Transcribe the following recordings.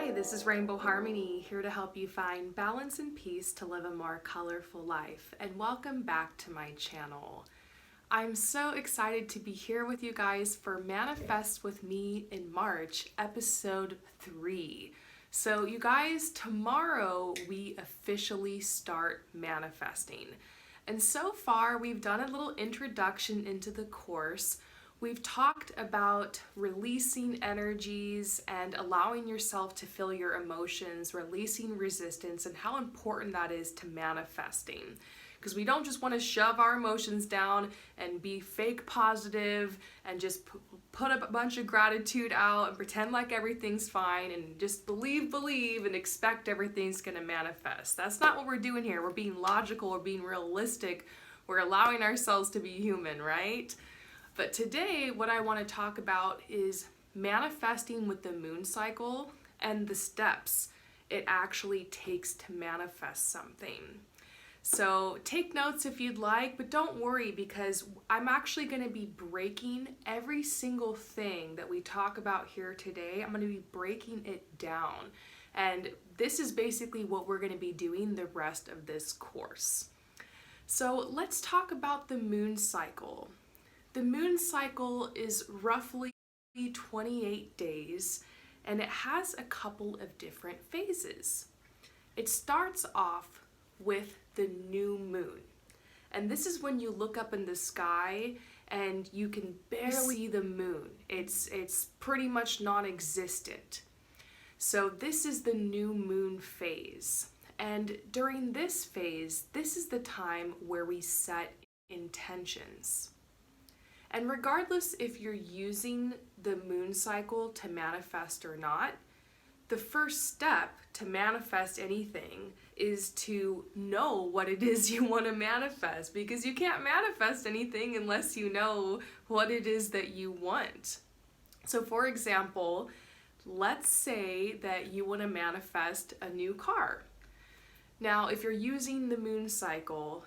Hi, this is Rainbow Harmony, here to help you find balance and peace to live a more colorful life. And welcome back to my channel. I'm so excited to be here with you guys for Manifest with Me in March, episode 3. So you guys, tomorrow we officially start manifesting. And so far we've done a little introduction into the course. We've talked about releasing energies and allowing yourself to feel your emotions, releasing resistance, and how important that is to manifesting. Because we don't just want to shove our emotions down and be fake positive and just put a bunch of gratitude out and pretend like everything's fine and just believe and expect everything's going to manifest. That's not what we're doing here. We're being logical, we're being realistic, we're allowing ourselves to be human, right? But today, what I want to talk about is manifesting with the moon cycle and the steps it actually takes to manifest something. So take notes if you'd like, but don't worry because I'm actually going to be breaking every single thing that we talk about here today. I'm going to be breaking it down. And this is basically what we're going to be doing the rest of this course. So let's talk about the moon cycle. The moon cycle is roughly 28 days and it has a couple of different phases. It starts off with the new moon. And this is when you look up in the sky and you can barely see the moon. It's pretty much non-existent. So this is the new moon phase. And during this phase, this is the time where we set intentions. And regardless if you're using the moon cycle to manifest or not, the first step to manifest anything is to know what it is you want to manifest, because you can't manifest anything unless you know what it is that you want. So for example, let's say that you want to manifest a new car. Now, if you're using the moon cycle,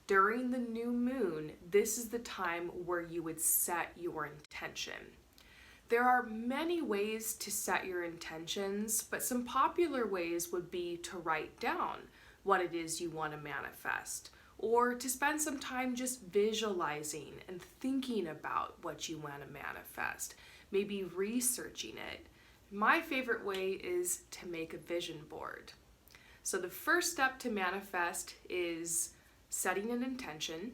during the new moon, this is the time where you would set your intention. There are many ways to set your intentions, but some popular ways would be to write down what it is you want to manifest, or to spend some time just visualizing and thinking about what you want to manifest, maybe researching it. My favorite way is to make a vision board. So the first step to manifest is setting an intention,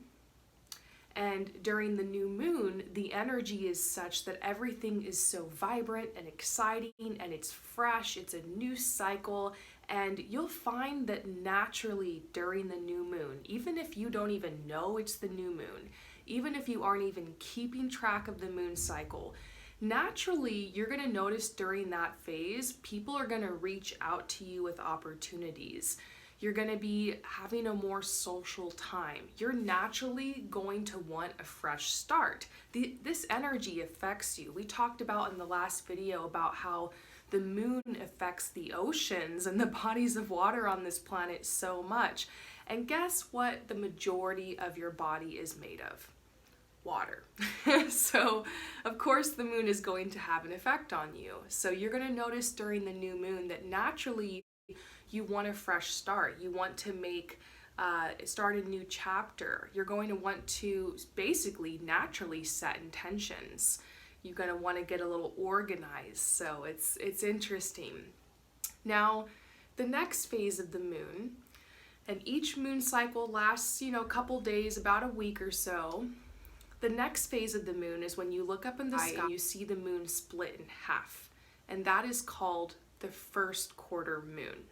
and during the new moon, the energy is such that everything is so vibrant and exciting and it's fresh, it's a new cycle, and you'll find that naturally during the new moon, even if you don't even know it's the new moon, even if you aren't even keeping track of the moon cycle, naturally you're going to notice during that phase, people are going to reach out to you with opportunities. You're going to be having a more social time. You're naturally going to want a fresh start. This energy affects you. We talked about in the last video about how the moon affects the oceans and the bodies of water on this planet so much. And guess what the majority of your body is made of? Water. So, of course, the moon is going to have an effect on you. So you're going to notice during the new moon that naturally you want a fresh start. You want to start a new chapter. You're going to want to basically naturally set intentions. You're going to want to get a little organized. So it's interesting. Now, the next phase of the moon, and each moon cycle lasts, a couple days, about a week or so. The next phase of the moon is when you look up in the sky and you see the moon split in half. And that is called the first quarter moon.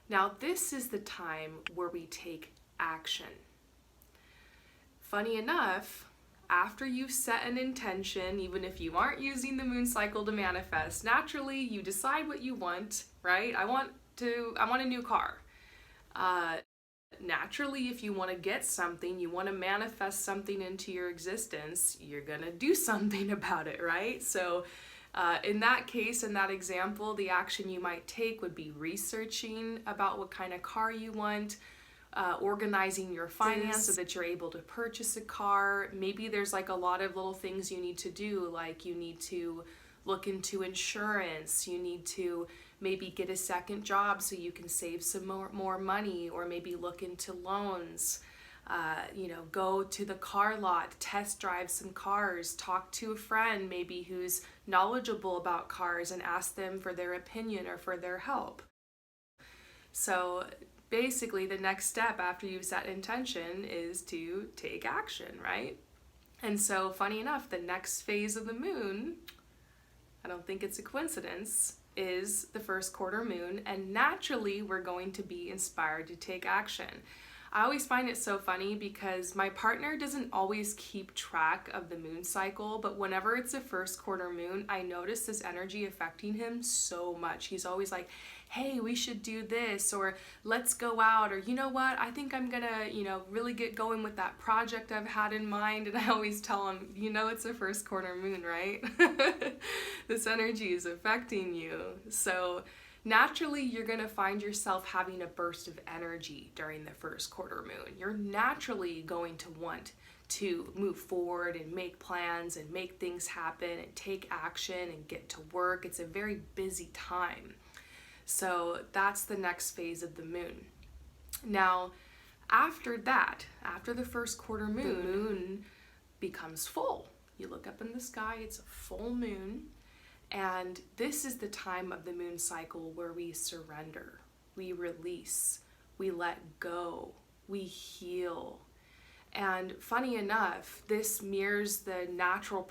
Now, this is the time where we take action. Funny enough, after you've set an intention, even if you aren't using the moon cycle to manifest, naturally you decide what you want, right? I want a new car. Naturally, if you want to get something, you want to manifest something into your existence, you're gonna do something about it, right? So in that case, in that example, the action you might take would be researching about what kind of car you want, organizing your finances so that you're able to purchase a car. Maybe there's like a lot of little things you need to do, like you need to look into insurance. You need to maybe get a second job so you can save some more money, or maybe look into loans. Go to the car lot, test drive some cars, talk to a friend maybe who's knowledgeable about cars and ask them for their opinion or for their help. So basically the next step after you set intention is to take action, right? And so funny enough, the next phase of the moon, I don't think it's a coincidence, is the first quarter moon, and naturally we're going to be inspired to take action. I always find it so funny because my partner doesn't always keep track of the moon cycle, but whenever it's the first quarter moon, I notice this energy affecting him so much. He's always like, hey, we should do this, or let's go out, or you know what, I think I'm gonna, really get going with that project I've had in mind. And I always tell him, it's a first quarter moon, right? This energy is affecting you. So naturally, you're going to find yourself having a burst of energy during the first quarter moon. You're naturally going to want to move forward and make plans and make things happen and take action and get to work. It's a very busy time. So that's the next phase of the moon. Now, after that, after the first quarter moon, the moon becomes full. You look up in the sky, it's a full moon. And this is the time of the moon cycle where we surrender, we release, we let go, we heal. And funny enough, this mirrors the natural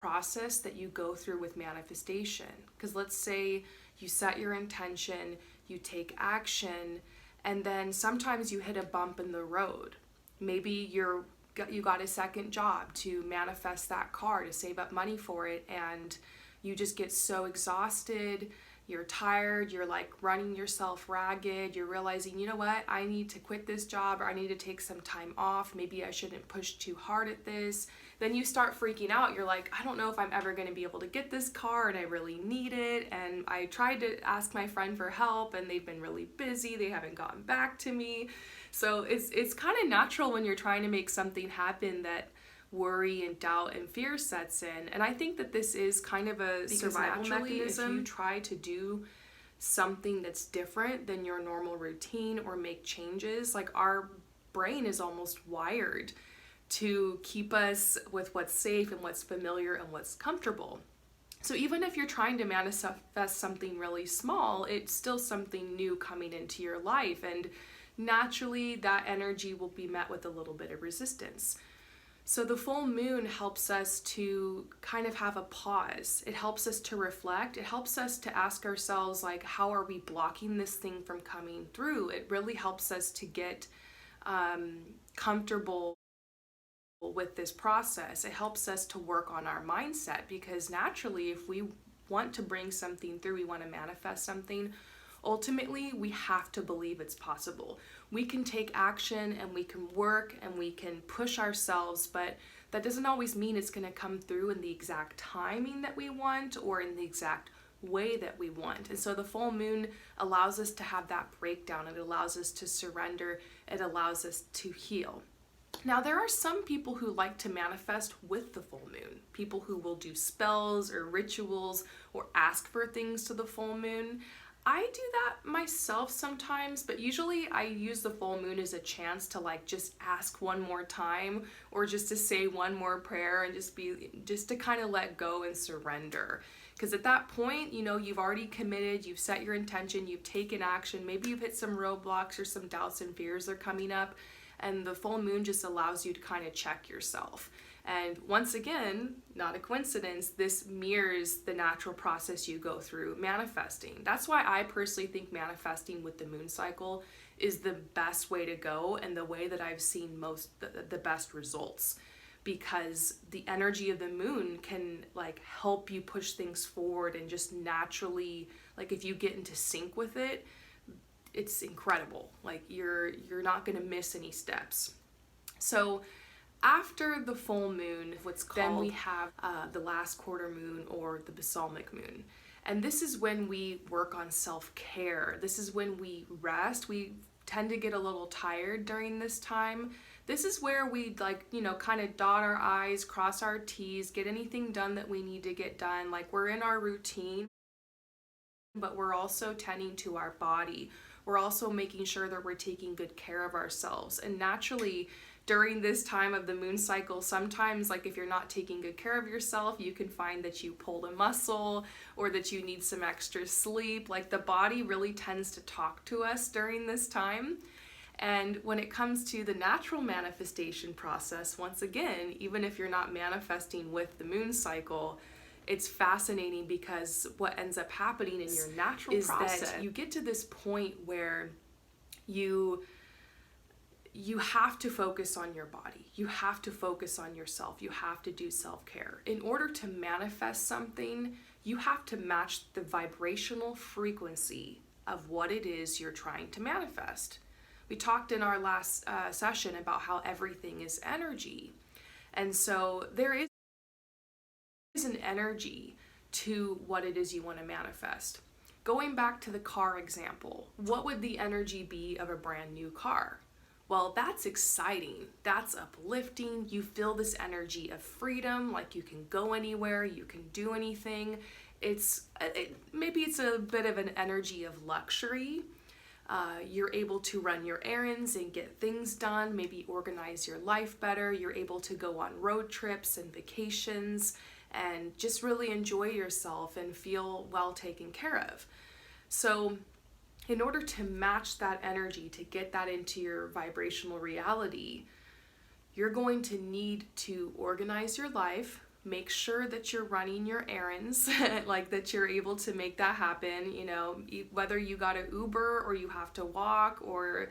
process that you go through with manifestation. Because let's say you set your intention, you take action, and then sometimes you hit a bump in the road. Maybe you got a second job to manifest that car, to save up money for it, and you just get so exhausted, you're tired, you're like running yourself ragged, you're realizing, you know what, I need to quit this job, or I need to take some time off, maybe I shouldn't push too hard at this. Then you start freaking out, you're like, I don't know if I'm ever going to be able to get this car, and I really need it, and I tried to ask my friend for help, and they've been really busy, they haven't gotten back to me. So it's kind of natural when you're trying to make something happen that worry and doubt and fear sets in. And I think that this is kind of a survival mechanism. If you try to do something that's different than your normal routine or make changes, like our brain is almost wired to keep us with what's safe and what's familiar and what's comfortable. So even if you're trying to manifest something really small, it's still something new coming into your life, and naturally that energy will be met with a little bit of resistance. So the full moon helps us to kind of have a pause. It helps us to reflect. It helps us to ask ourselves, like, how are we blocking this thing from coming through? It really helps us to get comfortable with this process. It helps us to work on our mindset, because naturally, if we want to bring something through, we want to manifest something, ultimately, we have to believe it's possible. We can take action and we can work and we can push ourselves, but that doesn't always mean it's going to come through in the exact timing that we want or in the exact way that we want. And so the full moon allows us to have that breakdown. It allows us to surrender. It allows us to heal. Now, there are some people who like to manifest with the full moon, people who will do spells or rituals or ask for things to the full moon. I do that myself sometimes, but usually I use the full moon as a chance to just ask one more time, or just to say one more prayer, and just to kind of let go and surrender. Because at that point, you've already committed, you've set your intention, you've taken action, maybe you've hit some roadblocks or some doubts and fears are coming up, and the full moon just allows you to kind of check yourself. And once again, not a coincidence, this mirrors the natural process you go through manifesting. That's why I personally think manifesting with the moon cycle is the best way to go, and the way that I've seen the best results, because the energy of the moon can help you push things forward, and just naturally, if you get into sync with it, it's incredible. You're not going to miss any steps. So after the full moon, then we have the last quarter moon, or the balsamic moon. And this is when we work on self-care. This is when we rest. We tend to get a little tired during this time. this is where we like, kind of dot our I's, cross our T's, get anything done that we need to get done. Like we're in our routine, but we're also tending to our body. We're also making sure that we're taking good care of ourselves. And naturally, during this time of the moon cycle, sometimes like if you're not taking good care of yourself, you can find that you pulled a muscle or that you need some extra sleep. Like the body really tends to talk to us during this time. And when it comes to the natural manifestation process, once again, even if you're not manifesting with the moon cycle, it's fascinating because what ends up happening in your natural process, that you get to this point where you have to focus on your body. You have to focus on yourself. You have to do self-care. In order to manifest something, you have to match the vibrational frequency of what it is you're trying to manifest. We talked in our last session about how everything is energy. And so there is an energy to what it is you want to manifest. Going back to the car example, what would the energy be of a brand new car? Well, that's exciting. That's uplifting. You feel this energy of freedom, like you can go anywhere, you can do anything. Maybe it's a bit of an energy of luxury. You're able to run your errands and get things done, maybe organize your life better. You're able to go on road trips and vacations and just really enjoy yourself and feel well taken care of. So in order to match that energy, to get that into your vibrational reality, you're going to need to organize your life, make sure that you're running your errands, like that you're able to make that happen, whether you got an Uber or you have to walk or,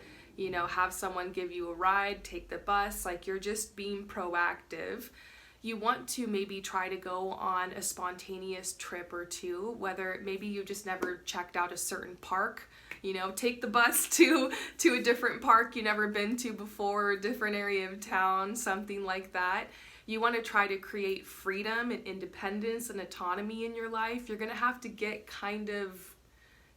have someone give you a ride, take the bus, like you're just being proactive. You want to maybe try to go on a spontaneous trip or two, whether maybe you just never checked out a certain park, take the bus to a different park you never been to before, a different area of town, something like that. You want to try to create freedom and independence and autonomy in your life. You're going to have to get kind of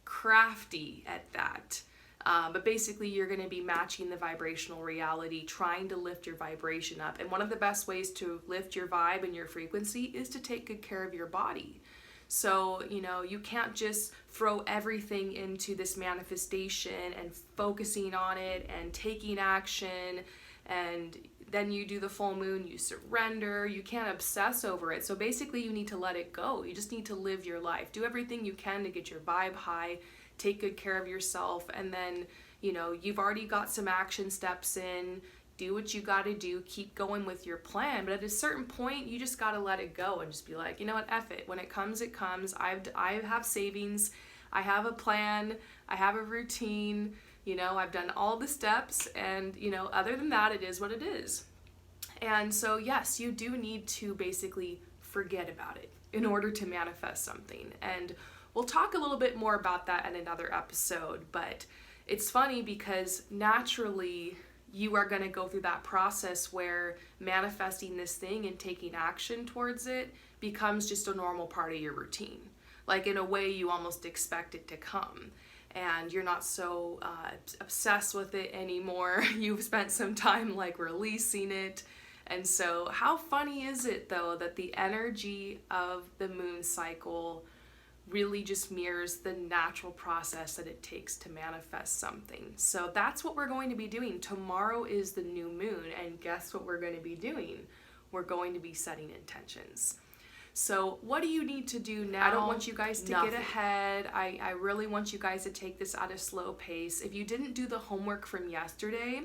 crafty at that. But basically, you're going to be matching the vibrational reality, trying to lift your vibration up. And one of the best ways to lift your vibe and your frequency is to take good care of your body. So, you can't just throw everything into this manifestation and focusing on it and taking action, and then you do the full moon, you surrender. You can't obsess over it. So basically, you need to let it go. You just need to live your life. Do everything you can to get your vibe high. Take good care of yourself, and then you've already got some action steps in. Do what you got to do, keep going with your plan, but at a certain point you just got to let it go and just be like, what, F it. When it comes, it comes. I have savings, I have a plan, I have a routine, I've done all the steps, and other than that, it is what it is. And so yes, you do need to basically forget about it in order to manifest something. And we'll talk a little bit more about that in another episode, but it's funny because naturally you are going to go through that process where manifesting this thing and taking action towards it becomes just a normal part of your routine. Like in a way you almost expect it to come, and you're not so obsessed with it anymore. You've spent some time like releasing it. And so how funny is it though that the energy of the moon cycle really just mirrors the natural process that it takes to manifest something. So that's what we're going to be doing. Tomorrow is the new moon, and guess what we're going to be doing? We're going to be setting intentions. So what do you need to do now? I don't want you guys to get ahead. I really want you guys to take this at a slow pace. If you didn't do the homework from yesterday,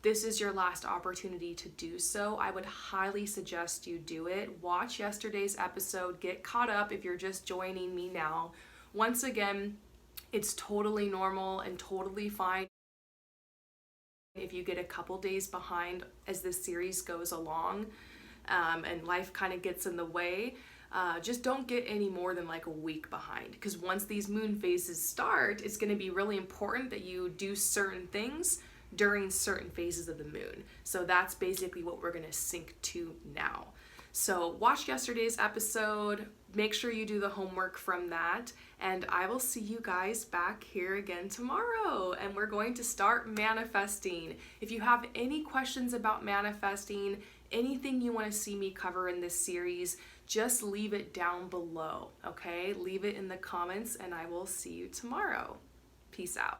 this is your last opportunity to do so. I would highly suggest you do it. Watch yesterday's episode. Get caught up if you're just joining me now. Once again, it's totally normal and totally fine if you get a couple days behind as this series goes along, and life kind of gets in the way. Just don't get any more than like a week behind, because once these moon phases start, it's going to be really important that you do certain things during certain phases of the moon. So that's basically what we're going to sync to now. So watch yesterday's episode, make sure you do the homework from that, and I will see you guys back here again tomorrow. And we're going to start manifesting. If you have any questions about manifesting, anything you want to see me cover in this series, just leave it down below, okay? Leave it in the comments and I will see you tomorrow. Peace out.